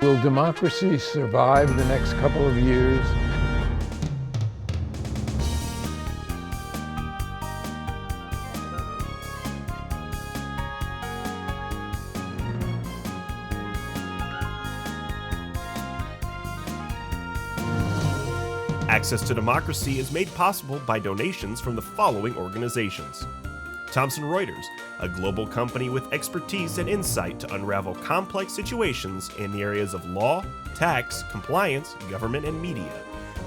Will democracy survive the next couple of years? Access to Democracy is made possible by donations from the following organizations. Thomson Reuters, a global company with expertise and insight to unravel complex situations in the areas of law, tax, compliance, government, and media.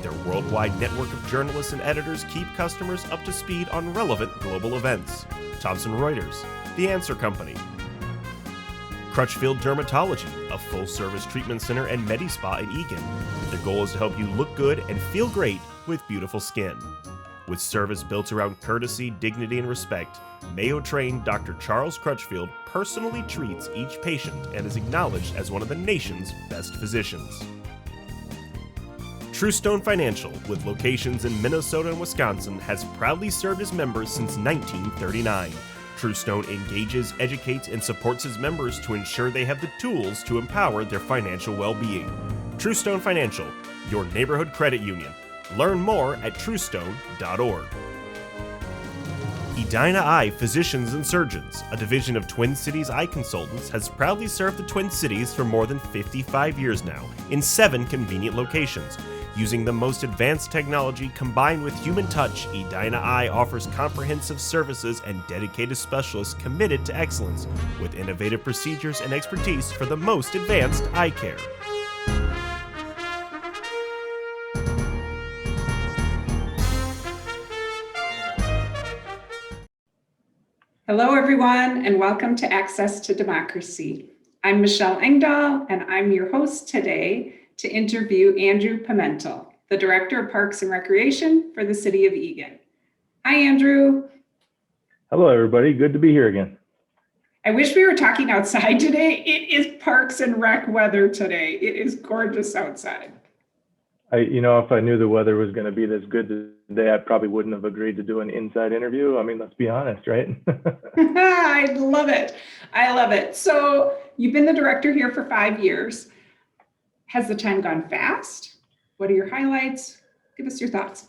Their worldwide network of journalists and editors keep customers up to speed on relevant global events. Thomson Reuters, The Answer Company. Crutchfield Dermatology, a full-service treatment center and Medi-Spa in Eagan. Their goal is to help you look good and feel great with beautiful skin. With service built around courtesy, dignity, and respect, Mayo-trained Dr. Charles Crutchfield personally treats each patient and is acknowledged as one of the nation's best physicians. Truestone Financial, with locations in Minnesota and Wisconsin, has proudly served its members since 1939. Truestone engages, educates, and supports its members to ensure they have the tools to empower their financial well-being. Truestone Financial, your neighborhood credit union. Learn more at truestone.org. Edina Eye Physicians and Surgeons, a division of Twin Cities Eye Consultants, has proudly served the Twin Cities for more than 55 years now, in 7 convenient locations. Using the most advanced technology combined with human touch, Edina Eye offers comprehensive services and dedicated specialists committed to excellence, with innovative procedures and expertise for the most advanced eye care. Hello, everyone, and welcome to Access to Democracy. I'm Michelle Engdahl, and I'm your host today to interview Andrew Pimental, the Director of Parks and Recreation for the City of Eagan. Hi, Andrew. Hello, everybody. Good to be here again. I wish we were talking outside today. It is Parks and Rec weather today. It is gorgeous outside. If I knew the weather was going to be this good today, I probably wouldn't have agreed to do an inside interview. I mean, let's be honest, right? I love it. I love it. So you've been the director here for 5 years. Has the time gone fast? What are your highlights? Give us your thoughts.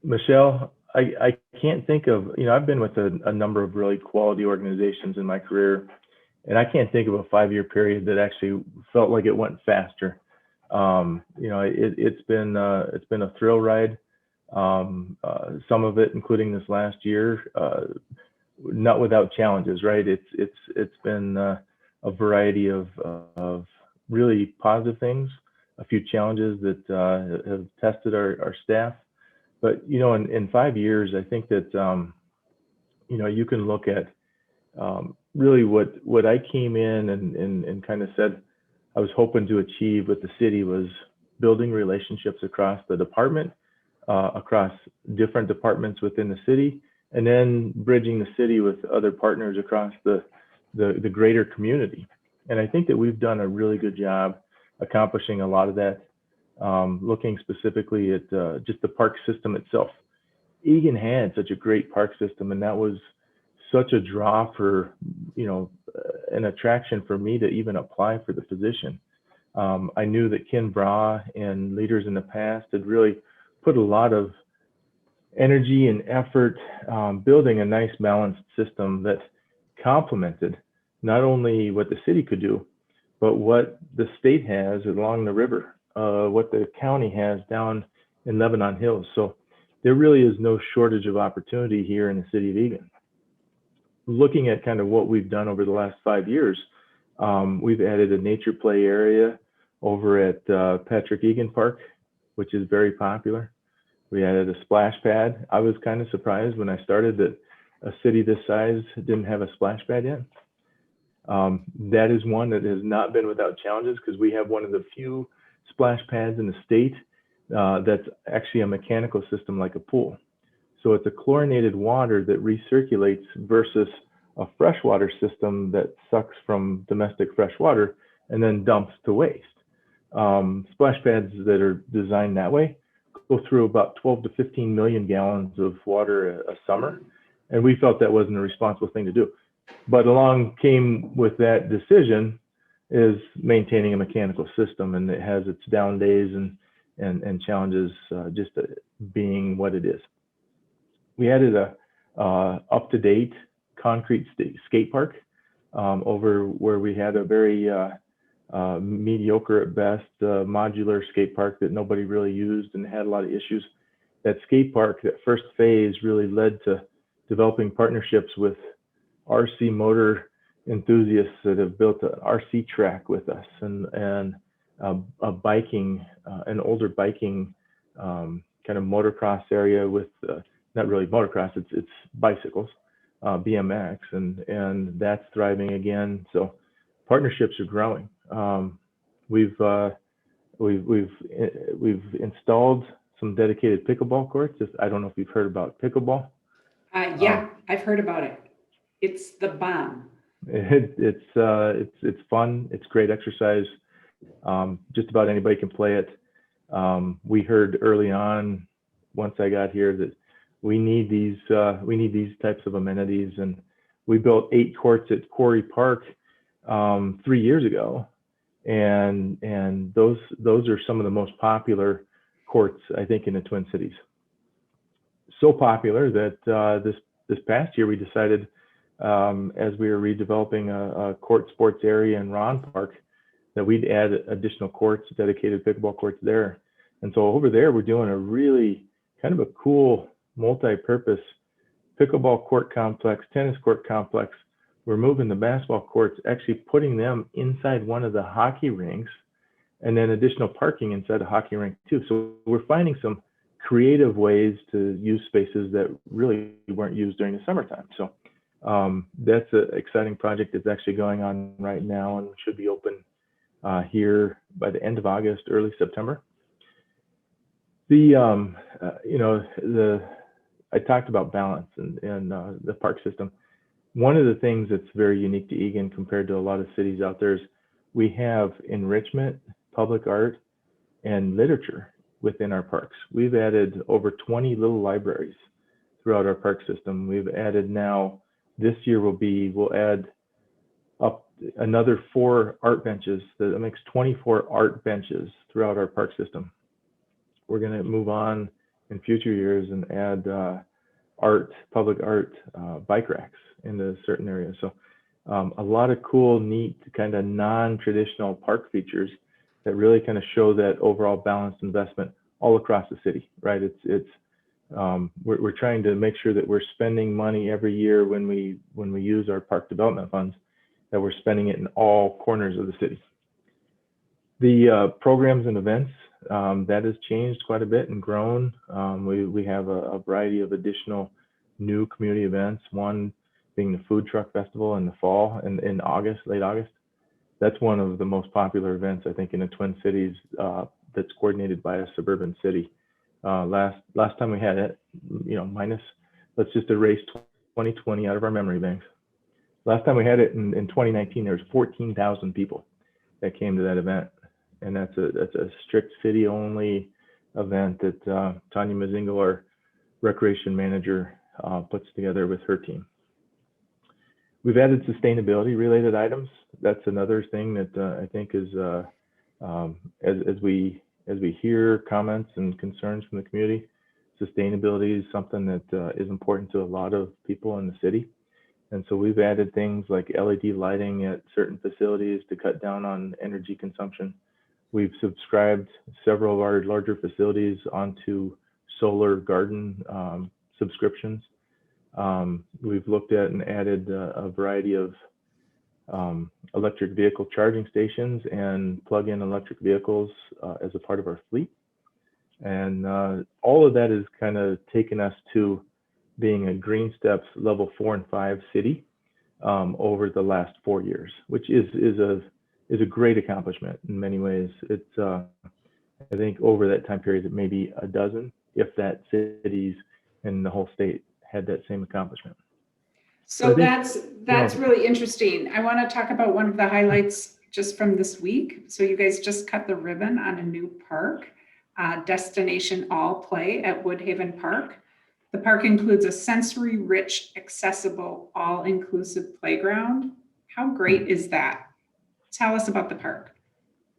Michelle, I can't think of, I've been with a number of really quality organizations in my career, and I can't think of a 5-year period that actually felt like it went faster. It's been a thrill ride. Some of it, including this last year, not without challenges, right? It's been a variety of really positive things, a few challenges that have tested our staff. But, in 5 years, I think that, you can look at really what I came in and kind of said I was hoping to achieve with the city was building relationships across the department, across different departments within the city, and then bridging the city with other partners across the greater community. And I think that we've done a really good job accomplishing a lot of that, looking specifically at just the park system itself. Eagan had such a great park system, and that was such a draw for, an attraction for me to even apply for the position. I knew that Ken Bra and leaders in the past had really put a lot of energy and effort building a nice balanced system that complemented not only what the city could do, but what the state has along the river, what the county has down in Lebanon Hills. So there really is no shortage of opportunity here in the city of Eagan. Looking at kind of what we've done over the last 5 years, we've added a nature play area over at Patrick Eagan Park, which is very popular. We added a splash pad. I was kind of surprised when I started that a city this size didn't have a splash pad yet. That is one that has not been without challenges because we have one of the few splash pads in the state that's actually a mechanical system like a pool. So it's a chlorinated water that recirculates versus a freshwater system that sucks from domestic fresh water and then dumps to waste. Splash pads that are designed that way go through about 12 to 15 million gallons of water a summer. And we felt that wasn't a responsible thing to do. But along came with that decision, is maintaining a mechanical system, and it has its down days and challenges just being what it is. We added a up-to-date concrete skate park over where we had a very mediocre at best modular skate park that nobody really used and had a lot of issues. That skate park, that first phase, really led to developing partnerships with RC motor enthusiasts that have built an RC track with us, and a biking, an older biking kind of motocross area with not really motocross, it's bicycles, BMX, and that's thriving again. So partnerships are growing. We've installed some dedicated pickleball courts. I don't know if you've heard about pickleball. Yeah, I've heard about it. It's the bomb. It's fun. It's great exercise. Just about anybody can play it. We heard early on, once I got here, that we need these types of amenities, and we built 8 courts at Quarry Park 3 years ago, and those are some of the most popular courts, I think, in the Twin Cities. So popular that this past year we decided, as we were redeveloping a court sports area in Ron Park, that we'd add additional courts, dedicated pickleball courts there. And so over there, we're doing a really kind of a cool multi-purpose pickleball court complex, tennis court complex. We're moving the basketball courts, actually putting them inside one of the hockey rinks, and then additional parking inside the hockey rink too. So we're finding some creative ways to use spaces that really weren't used during the summertime. So that's an exciting project that's actually going on right now and should be open here by the end of August, early September. I talked about balance and the park system. One of the things that's very unique to Eagan compared to a lot of cities out there is we have enrichment, public art, and literature within our parks. We've added over 20 little libraries throughout our park system. We've added now, this year we'll add up another 4 art benches. That makes 24 art benches throughout our park system. We're going to move on in future years and add public art bike racks into certain areas. So a lot of cool, neat, kind of non-traditional park features that really kind of show that overall balanced investment all across the city, right? We're trying to make sure that we're spending money every year when we use our park development funds, that we're spending it in all corners of the city. The programs and events, that has changed quite a bit and grown. We have a variety of additional new community events, one being the Food Truck Festival in the fall and in August, late August. That's one of the most popular events, I think, in the Twin Cities that's coordinated by a suburban city. Last time we had it, let's just erase 2020 out of our memory banks. Last time we had it in 2019, there was 14,000 people that came to that event. And that's a strict city-only event that Tanya Mazingo, our recreation manager, puts together with her team. We've added sustainability-related items. That's another thing that I think is, as we hear comments and concerns from the community, sustainability is something that is important to a lot of people in the city. And so we've added things like LED lighting at certain facilities to cut down on energy consumption. We've subscribed several of our larger facilities onto solar garden subscriptions. We've looked at and added a variety of electric vehicle charging stations and plug-in electric vehicles as a part of our fleet. And all of that has kind of taken us to being a Green Steps level 4 and 5 city over the last 4 years, which is a great accomplishment in many ways. It's I think over that time period, it may be a dozen, if that, cities in the whole state had that same accomplishment. So that's really interesting. I want to talk about one of the highlights just from this week. So you guys just cut the ribbon on a new park, Destination All Play at Woodhaven Park. The park includes a sensory-rich, accessible, all-inclusive playground. How great is that? Tell us about the park.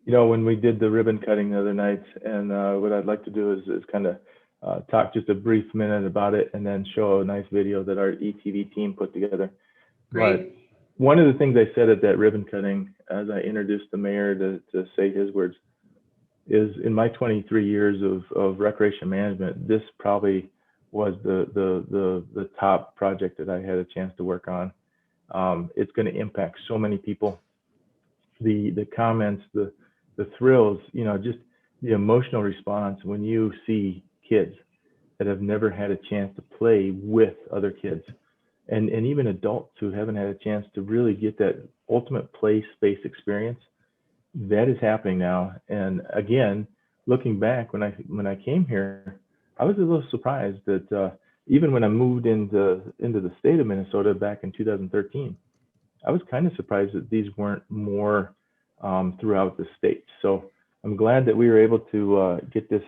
When we did the ribbon cutting the other night, and what I'd like to do is kind of talk just a brief minute about it and then show a nice video that our ETV team put together. Great. But one of the things I said at that ribbon cutting, as I introduced the mayor to say his words, is in my 23 years of recreation management, this probably was the top project that I had a chance to work on. It's going to impact so many people. The comments, the thrills, just the emotional response when you see kids that have never had a chance to play with other kids, and even adults who haven't had a chance to really get that ultimate play space experience. That is happening now. And again, looking back when I came here, I was a little surprised that even when I moved into the state of Minnesota back in 2013, I was kind of surprised that these weren't more throughout the state. So I'm glad that we were able to get this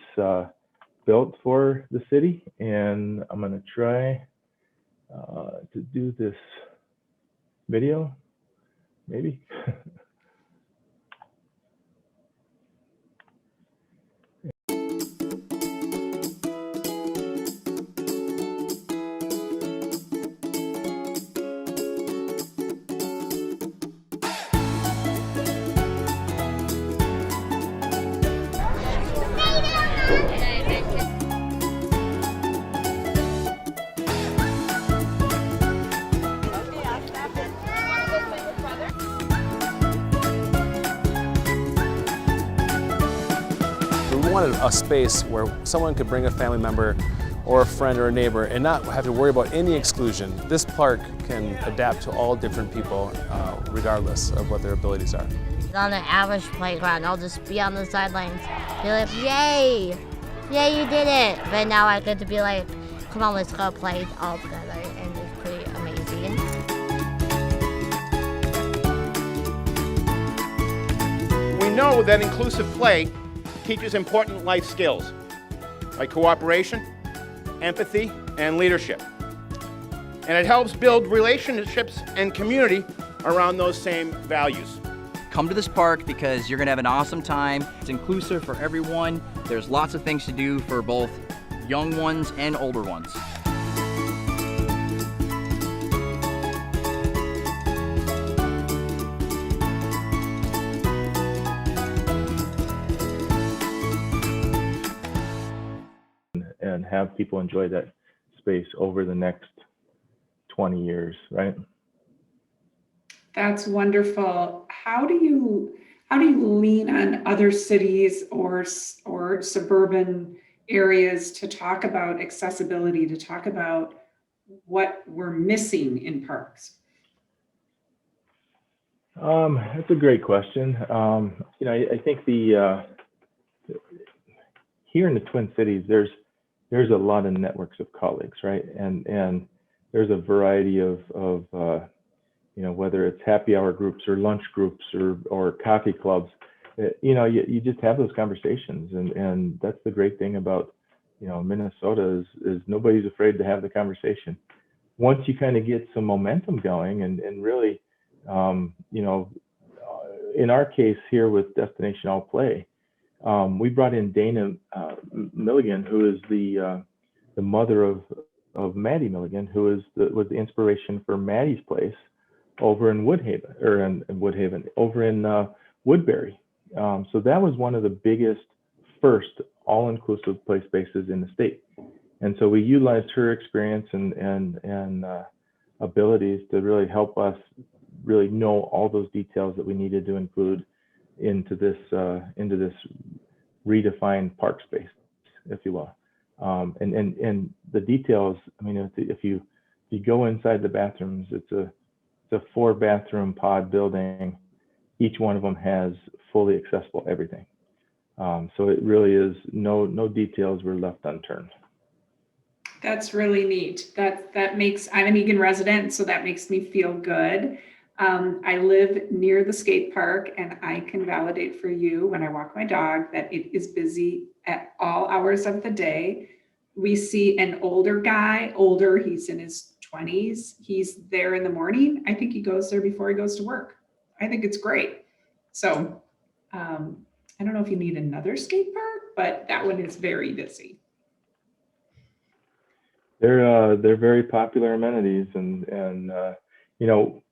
built for the city, and I'm going to try to do this video, maybe. We wanted a space where someone could bring a family member or a friend or a neighbor and not have to worry about any exclusion. This park can adapt to all different people regardless of what their abilities are. On an average playground, I'll just be on the sidelines, be like, yay, yay, you did it. But now I get to be like, come on, let's go play all together, and it's pretty amazing. We know that inclusive play teaches important life skills like cooperation, empathy, and leadership. And it helps build relationships and community around those same values. Come to this park because you're gonna have an awesome time. It's inclusive for everyone. There's lots of things to do for both young ones and older ones. And have people enjoy that space over the next 20 years, right? That's wonderful. How do you lean on other cities or suburban areas to talk about accessibility, to talk about what we're missing in parks? That's a great question. I think here in the Twin Cities, there's a lot of networks of colleagues, right? And there's a variety of whether it's happy hour groups or lunch groups or coffee clubs, you just have those conversations. And that's the great thing about, Minnesota is nobody's afraid to have the conversation. Once you kind of get some momentum going and really, in our case here with Destination All Play, we brought in Dana Milligan, who is the mother of Maddie Milligan, who was the inspiration for Maddie's place over in Woodhaven, over in Woodbury. So that was one of the biggest first all-inclusive play spaces in the state. And so we utilized her experience and abilities to really help us really know all those details that we needed to include into this redefined park space, if you will. And the details, I mean, if you go inside the bathrooms, it's a 4-bathroom pod building. Each one of them has fully accessible everything. So it really is no details were left unturned. That's really neat. I'm an Eagan resident, so that makes me feel good. I live near the skate park, and I can validate for you when I walk my dog that it is busy at all hours of the day. We see an older guy, he's in his 20s. He's there in the morning. I think he goes there before he goes to work. I think it's great. So I don't know if you need another skate park, but that one is very busy. They're very popular amenities, and you know,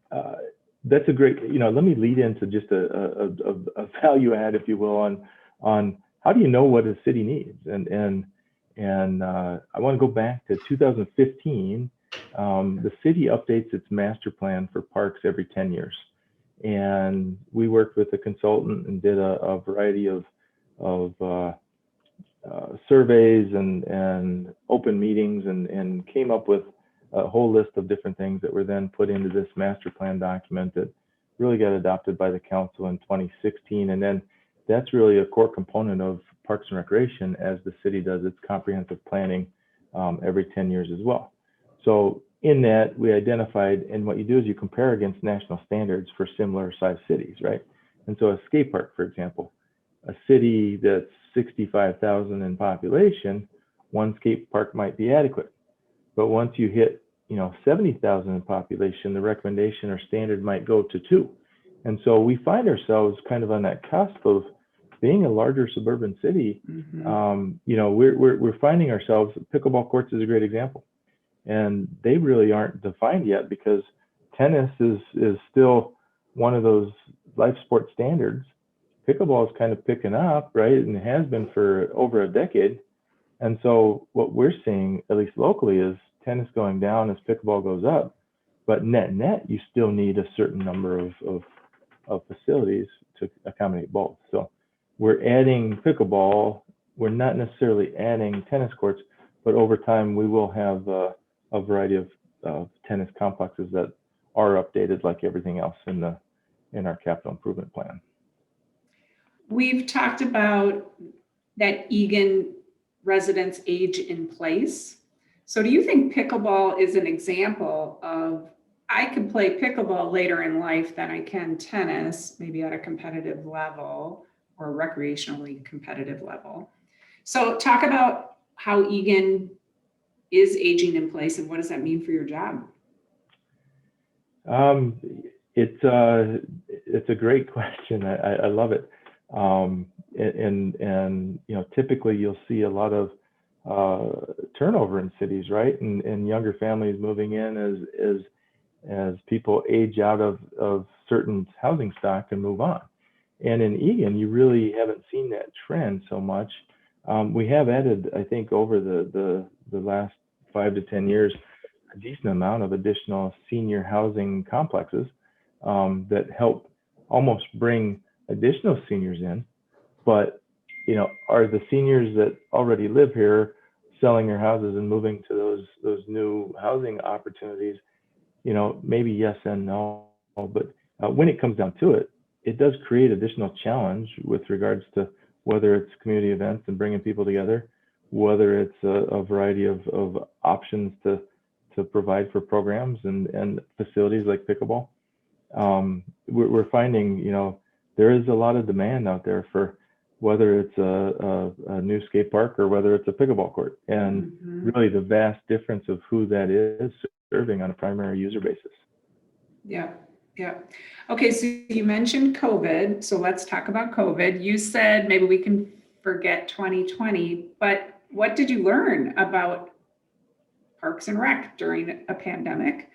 that's a great, you know, let me lead into just a value add, if you will, on how do you know what a city needs, and I want to go back to 2015. The city updates its master plan for parks every 10 years, and we worked with a consultant and did a variety of surveys and open meetings, and came up with a whole list of different things that were then put into this master plan document that really got adopted by the council in 2016. And then that's really a core component of Parks and Recreation as the city does its comprehensive planning every 10 years as well. So in that, we identified, and what you do is you compare against national standards for similar sized cities, right? And so a skate park, for example, a city that's 65,000 in population, one skate park might be adequate. But once you hit, 70,000 in population, the recommendation or standard might go to 2. And so we find ourselves kind of on that cusp of being a larger suburban city. We're finding ourselves, pickleball courts is a great example. And they really aren't defined yet, because tennis is still one of those life sport standards. Pickleball is kind of picking up, right? And it has been for over a decade. And so what we're seeing, at least locally, is tennis going down as pickleball goes up. But net, you still need a certain number of facilities to accommodate both. So we're adding pickleball. We're not necessarily adding tennis courts, but over time we will have a variety of tennis complexes that are updated like everything else in our capital improvement plan. We've talked about that Eagan residents age in place. So do you think pickleball is an example of, I could play pickleball later in life than I can tennis, maybe at a competitive level or recreationally competitive level? So talk about how Eagan is aging in place, and what does that mean for your job? It's a great question. I love it. Typically you'll see a lot of turnover in cities, right? And younger families moving in as people age out of certain housing stock and move on. And in Eagan, you really haven't seen that trend so much. We have added, I think, over the last 5 to 10 years, a decent amount of additional senior housing complexes that help almost bring additional seniors in. But, are the seniors that already live here selling their houses and moving to those new housing opportunities? Maybe yes and no. But when it comes down to it, it does create additional challenge with regards to whether it's community events and bringing people together, whether it's a variety of options to provide for programs and facilities like pickleball. We're finding, there is a lot of demand out there for whether it's a new skate park or whether it's a pickleball court, and really the vast difference of who that is serving on a primary user basis. Yeah. Okay, so you mentioned COVID, so let's talk about COVID. You said maybe we can forget 2020, but what did you learn about Parks and Rec during a pandemic?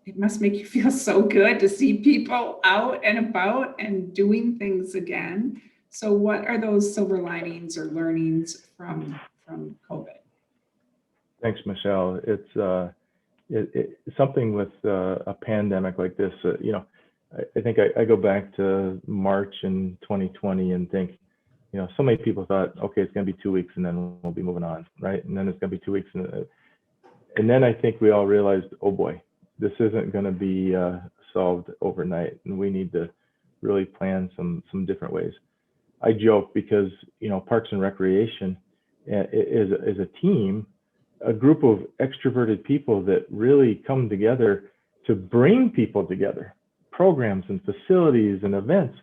It must make you feel so good to see people out and about and doing things again. So what are those silver linings or learnings from COVID? Thanks, Michelle. It's something with a pandemic like this. I think I go back to March in 2020 and think, so many people thought, okay, it's going to be 2 weeks and then we'll be moving on, right? And then it's going to be 2 weeks, and then I think we all realized, oh boy, this isn't going to be solved overnight, and we need to really plan some different ways. I joke because Parks and Recreation is a team, a group of extroverted people that really come together to bring people together, programs and facilities and events.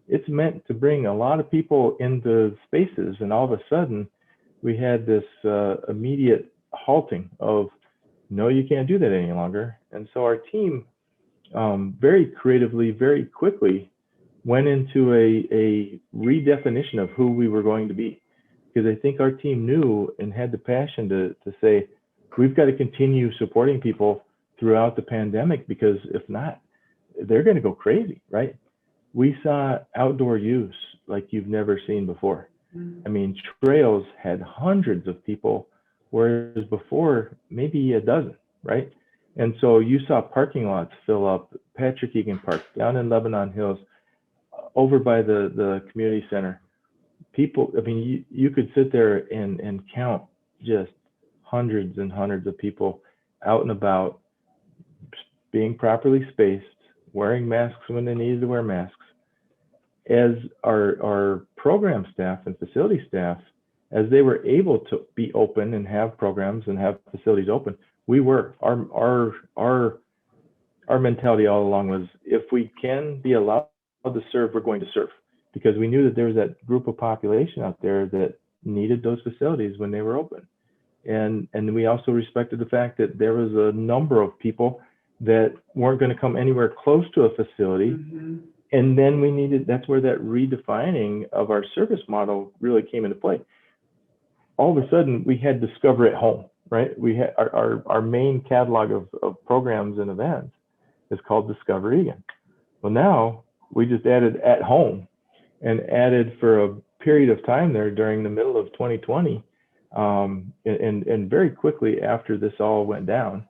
It's meant to bring a lot of people into spaces, and all of a sudden we had this immediate halting of, no, you can't do that any longer. And so our team very creatively, very quickly went into a redefinition of who we were going to be. Because I think our team knew and had the passion to say, we've got to continue supporting people throughout the pandemic, because if not, they're going to go crazy, right? We saw outdoor use like you've never seen before. I mean, trails had hundreds of people, whereas before, maybe a dozen, right? And so you saw parking lots fill up, Patrick Eagan Park, down in Lebanon Hills, over by the community center. People, I mean, you could sit there and count just hundreds and hundreds of people out and about, being properly spaced, wearing masks when they needed to wear masks. As our program staff and facility staff, as they were able to be open and have programs and have facilities open, our mentality all along was, if we can be allowed to serve, we're going to serve, because we knew that there was that group of population out there that needed those facilities when they were open. And we also respected the fact that there was a number of people that weren't going to come anywhere close to a facility. And then that's where that redefining of our service model really came into play. All of a sudden, we had Discover at Home, right? We had our main catalog of programs and events is called Discover Eagan. Well, now we just added At Home, and added for a period of time there during the middle of 2020. And very quickly after this all went down,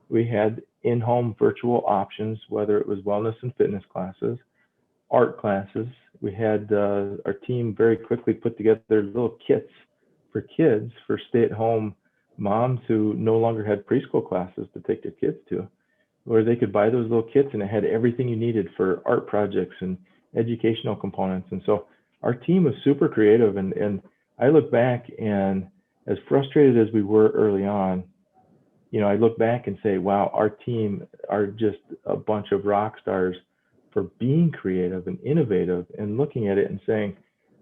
we had in-home virtual options, whether it was wellness and fitness classes, art classes. We had our team very quickly put together little kits for kids, for stay-at-home moms who no longer had preschool classes to take their kids to, where they could buy those little kits and it had everything you needed for art projects and educational components. And so our team was super creative. And I look back, and as frustrated as we were early on, I look back and say, wow, our team are just a bunch of rock stars for being creative and innovative and looking at it and saying,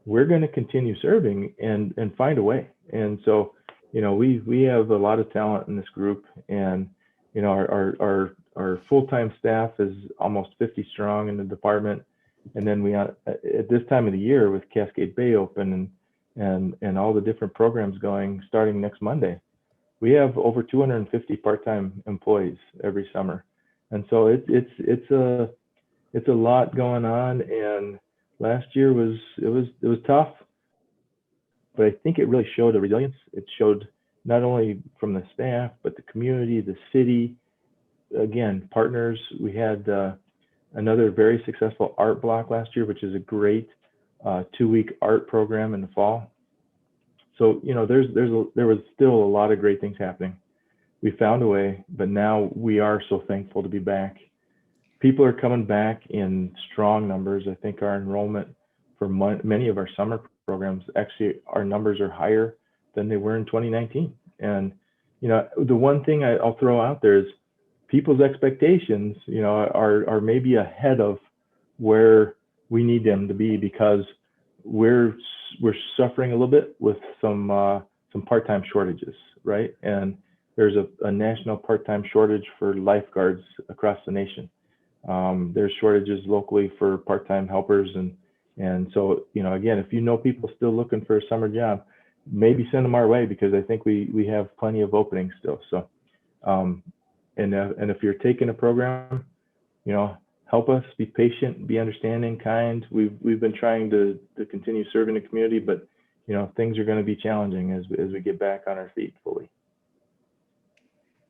we're going to continue serving and find a way. And so, we have a lot of talent in this group, and, our full-time staff is almost 50 strong in the department. And then we, at this time of the year, with Cascade Bay open and all the different programs going starting next Monday, we have over 250 part-time employees every summer. And so it's a lot going on. And last year was tough, but I think it really showed a resilience. It showed not only from the staff, but the community, the city, again, partners. We had another very successful art block last year, which is a great 2-week art program in the fall. So, there was still a lot of great things happening. We found a way, but now we are so thankful to be back. People are coming back in strong numbers. I think our enrollment for many of our summer programs, actually our numbers are higher than they were in 2019. And, the one thing I'll throw out there is people's expectations, are maybe ahead of where we need them to be, because we're suffering a little bit with some part-time shortages, right? And there's a national part-time shortage for lifeguards across the nation. There's shortages locally for part-time helpers, and so again, if people still looking for a summer job, maybe send them our way, because I think we have plenty of openings still. So and if you're taking a program, help us, be patient, be understanding, kind. We've been trying to continue serving the community, but things are going to be challenging as we get back on our feet fully.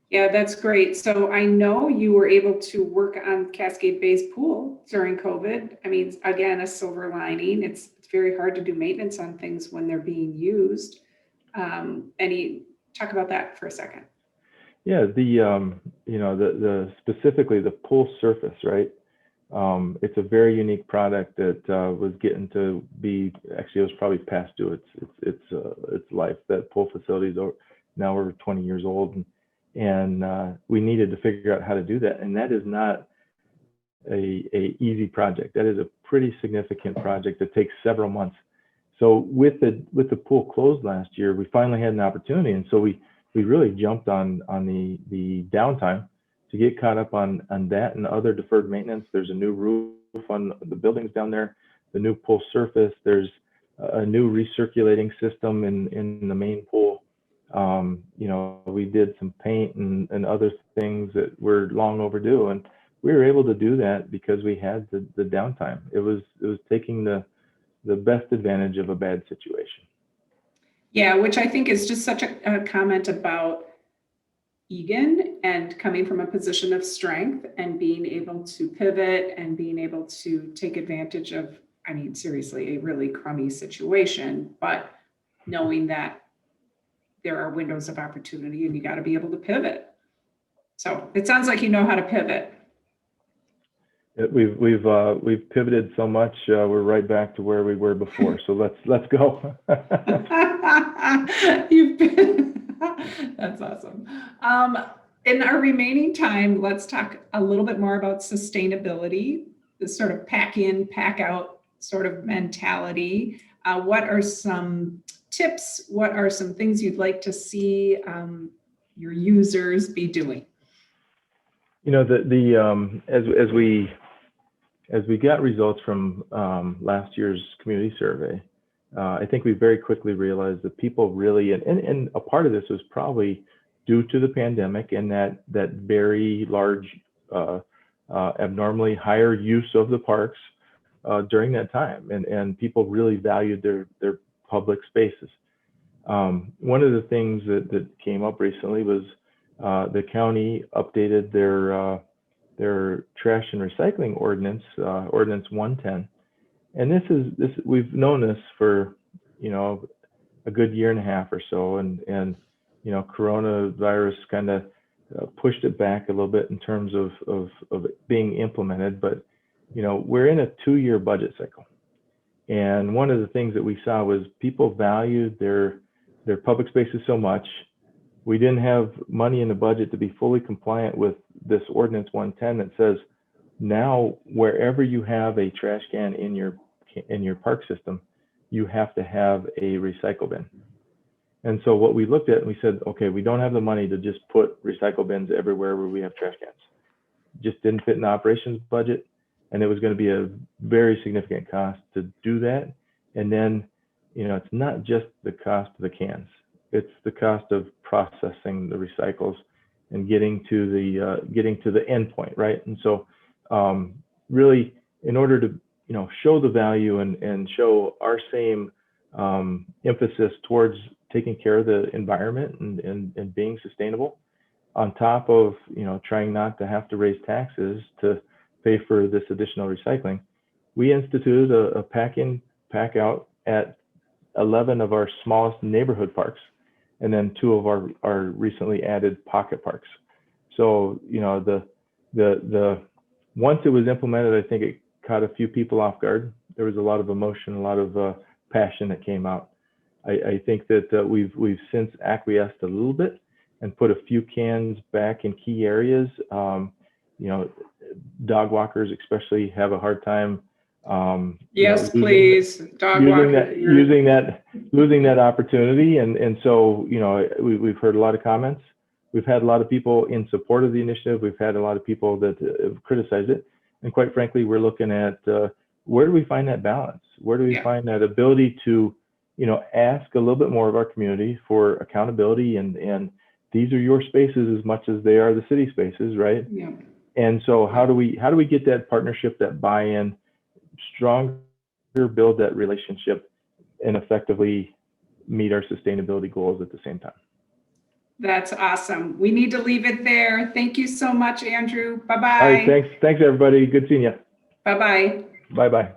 Yeah, that's great. So I know you were able to work on Cascade Bay's pool during COVID. I mean, again, a silver lining. It's very hard to do maintenance on things when they're being used. Talk about that for a second. Yeah, the specifically the pool surface, right? It's a very unique product that was getting to be, actually, it was probably past due its life. That pool facility is now over 20 years old, and we needed to figure out how to do that. And that is not a easy project. That is a pretty significant project that takes several months. So with the pool closed last year, we finally had an opportunity, and so we really jumped on the downtime to get caught up on that and other deferred maintenance. There's a new roof on the buildings down there, the new pool surface. There's a new recirculating system in the main pool. You know, we did some paint and other things that were long overdue, and we were able to do that because we had the downtime. It was taking the best advantage of a bad situation. Yeah, which I think is just such a comment about Eagan and coming from a position of strength and being able to pivot and being able to take advantage of, I mean, seriously, a really crummy situation, but knowing that there are windows of opportunity and you got to be able to pivot. So it sounds like you know how to pivot. We've pivoted so much. We're right back to where we were before. So let's go. You've been, that's awesome. In our remaining time, let's talk a little bit more about sustainability, this sort of pack in, pack out sort of mentality. What are some tips? What are some things you'd like to see your users be doing? You know, as we got results from last year's community survey, I think we very quickly realized that people really, and a part of this was probably due to the pandemic and that very large, abnormally higher use of the parks during that time, and people really valued their public spaces. One of the things that came up recently was the county updated their trash and recycling ordinance, Ordinance 110. And this we've known this for, you know, a good year and a half or so, and you know, coronavirus kind of pushed it back a little bit in terms of it being implemented. But you know, we're in a 2-year budget cycle, and one of the things that we saw was people valued their public spaces so much. We didn't have money in the budget to be fully compliant with this Ordinance 110 that says now wherever you have a trash can in your park system, you have to have a recycle bin. And so what we looked at, and we said, okay, we don't have the money to just put recycle bins everywhere where we have trash cans. Just didn't fit in the operations budget, and it was going to be a very significant cost to do that. And then, you know, it's not just the cost of the cans. It's the cost of processing the recycles and getting to the end point, right? And so really, in order to, you know, show the value and show our same emphasis towards taking care of the environment and being sustainable, on top of, you know, trying not to have to raise taxes to pay for this additional recycling, we instituted a pack in, pack out at 11 of our smallest neighborhood parks, and then 2 of our recently added pocket parks. So, you know, the once it was implemented, I think it caught a few people off guard. There was a lot of emotion, a lot of passion that came out. I think that we've since acquiesced a little bit and put a few cans back in key areas. You know, dog walkers especially have a hard time. Yes, please. Dog walker. Losing that opportunity. And so, you know, we've heard a lot of comments. We've had a lot of people in support of the initiative. We've had a lot of people that have criticized it. And quite frankly, we're looking at where do we find that balance? Where do we find that ability to, you know, ask a little bit more of our community for accountability, and these are your spaces as much as they are the city spaces, right? Yeah. And so how do we get that partnership, that buy-in, stronger, build that relationship, and effectively meet our sustainability goals at the same time? That's awesome. We need to leave it there. Thank you so much, Andrew. Bye-bye. All right, thanks everybody. Good seeing you. Bye-bye. Bye-bye.